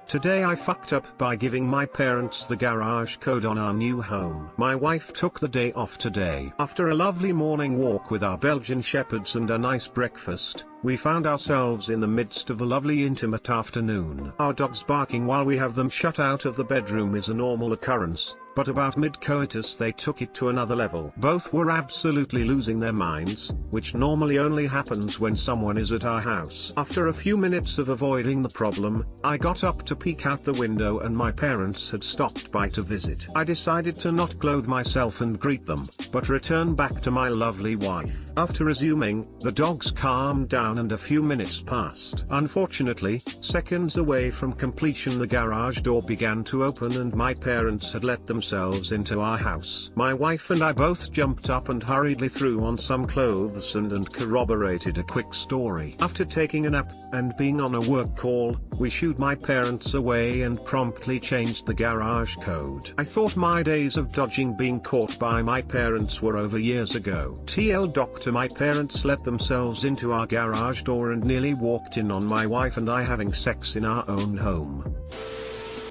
Today I fucked up by giving my parents the garage code on our new home. My wife took the day off today. After a lovely morning walk with our Belgian shepherds and a nice breakfast, we found ourselves in the midst of a lovely intimate afternoon. Our dogs barking while we have them shut out of the bedroom is a normal occurrence, but about mid-coitus they took it to another level. Both were absolutely losing their minds, which normally only happens when someone is at our house. After a few minutes of avoiding the problem, I got up to peek out the window and my parents had stopped by to visit. I decided to not clothe myself and greet them, but return back to my lovely wife. After resuming, the dogs calmed down and a few minutes passed. Unfortunately, seconds away from completion the garage door began to open and my parents had let themselves into our house. My wife and I both jumped up and hurriedly threw on some clothes and corroborated a quick story. After taking a nap and being on a work call, we shooed my parents away and promptly changed the garage code. I thought my days of dodging being caught by my parents were over years ago. TL Doctor, my parents let themselves into our garage door and nearly walked in on my wife and I having sex in our own home.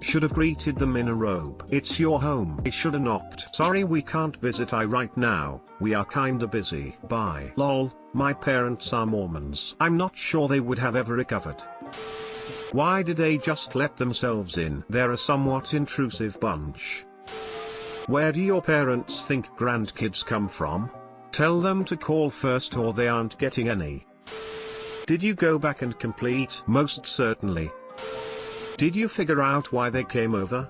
Should have greeted them in a robe. It's your home. I shoulda knocked. Sorry we can't visit right now, we are kinda busy. Bye. Lol, my parents are Mormons. I'm not sure they would have ever recovered. Why did they just let themselves in? They're a somewhat intrusive bunch. Where do your parents think grandkids come from? Tell them to call first or they aren't getting any. Did you go back and complete? Most certainly. Did you figure out why they came over?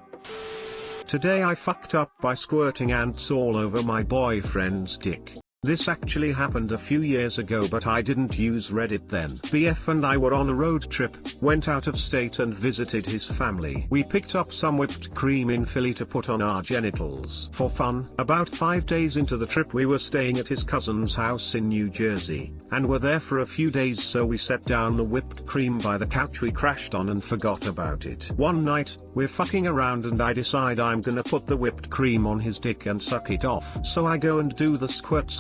Today I fucked up by squirting ants all over my boyfriend's dick. This actually happened a few years ago but I didn't use Reddit then. BF and I were on a road trip, went out of state and visited his family. We picked up some whipped cream in Philly to put on our genitals. For fun, about 5 days into the trip we were staying at his cousin's house in New Jersey, and were there for a few days so we set down the whipped cream by the couch we crashed on and forgot about it. One night, we're fucking around and I decide I'm gonna put the whipped cream on his dick and suck it off. So I go and do the squirt,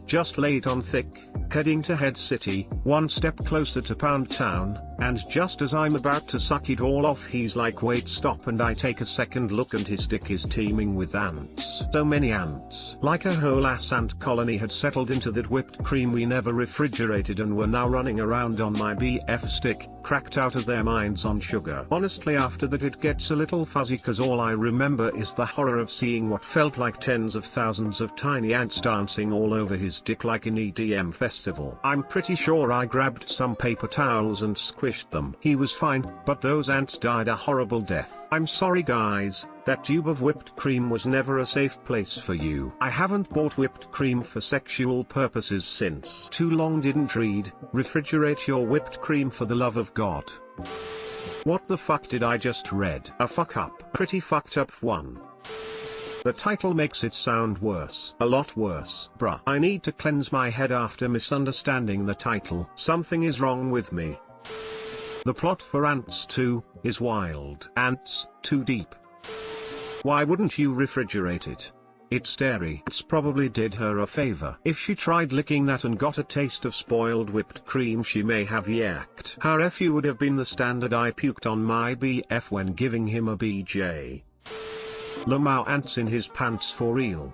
just lay it on thick, heading to Head City, one step closer to Pound Town, and just as I'm about to suck it all off he's like wait stop and I take a second look and his dick is teeming with ants. So many ants. Like a whole ass ant colony had settled into that whipped cream we never refrigerated and were now running around on my BF stick, cracked out of their minds on sugar. Honestly after that it gets a little fuzzy cause all I remember is the horror of seeing what felt like tens of thousands of tiny ants dancing all over his dick like an EDM festival. I'm pretty sure I grabbed some paper towels and squished them. He was fine, but those ants died a horrible death. I'm sorry guys, that tube of whipped cream was never a safe place for you. I haven't bought whipped cream for sexual purposes since. Too long didn't read. Refrigerate your whipped cream for the love of God. What the fuck did I just read? A fuck up. Pretty fucked up one. The title makes it sound worse. A lot worse. Bruh. I need to cleanse my head after misunderstanding the title. Something is wrong with me. The plot for Ants 2 is wild. Ants, too deep. Why wouldn't you refrigerate it? It's dairy. It probably did her a favor. If she tried licking that and got a taste of spoiled whipped cream she may have yacked. Her FU would have been the standard I puked on my BF when giving him a BJ. Lamau ants in his pants for real.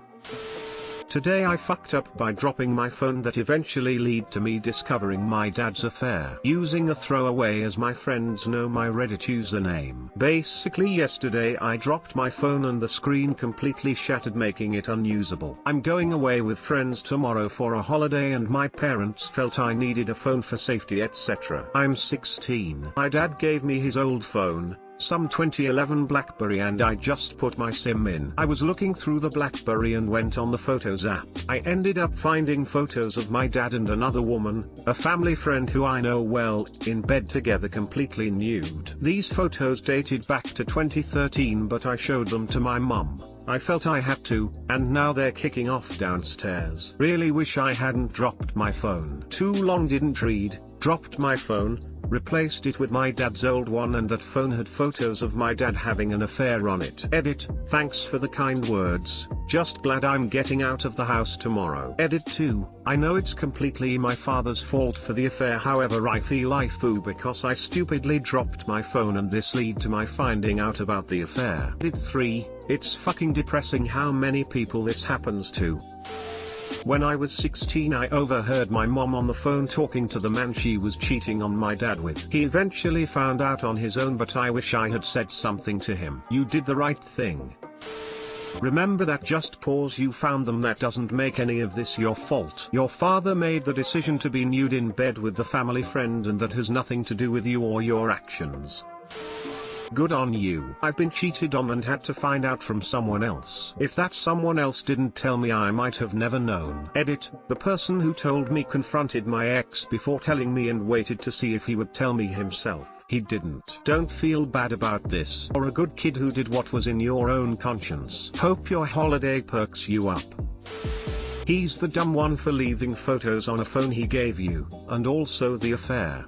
Today I fucked up by dropping my phone that eventually led to me discovering my dad's affair. Using a throwaway as my friends know my Reddit username. Basically yesterday I dropped my phone and the screen completely shattered making it unusable. I'm going away with friends tomorrow for a holiday and my parents felt I needed a phone for safety etc. I'm 16. My dad gave me his old phone, some 2011 BlackBerry and I just put my SIM in. I was looking through the BlackBerry and went on the Photos app. I ended up finding photos of my dad and another woman, a family friend who I know well, in bed together completely nude. These photos dated back to 2013 but I showed them to my mum. I felt I had to, and now they're kicking off downstairs. Really wish I hadn't dropped my phone. Too long didn't read, dropped my phone, replaced it with my dad's old one, and that phone had photos of my dad having an affair on it. Edit, thanks for the kind words, just glad I'm getting out of the house tomorrow. Edit 2, I know it's completely my father's fault for the affair, however I feel TIFU because I stupidly dropped my phone and this led to my finding out about the affair. Edit 3, it's fucking depressing how many people this happens to. When I was 16 I overheard my mom on the phone talking to the man she was cheating on my dad with. He eventually found out on his own, but I wish I had said something to him. You did the right thing. Remember that, just cause you found them that doesn't make any of this your fault. Your father made the decision to be nude in bed with the family friend, and that has nothing to do with you or your actions. Good on you. I've been cheated on and had to find out from someone else. If that someone else didn't tell me, I might have never known. Edit, the person who told me confronted my ex before telling me and waited to see if he would tell me himself. He didn't. Don't feel bad about this. You're a good kid who did what was in your own conscience. Hope your holiday perks you up. He's the dumb one for leaving photos on a phone he gave you, and also the affair.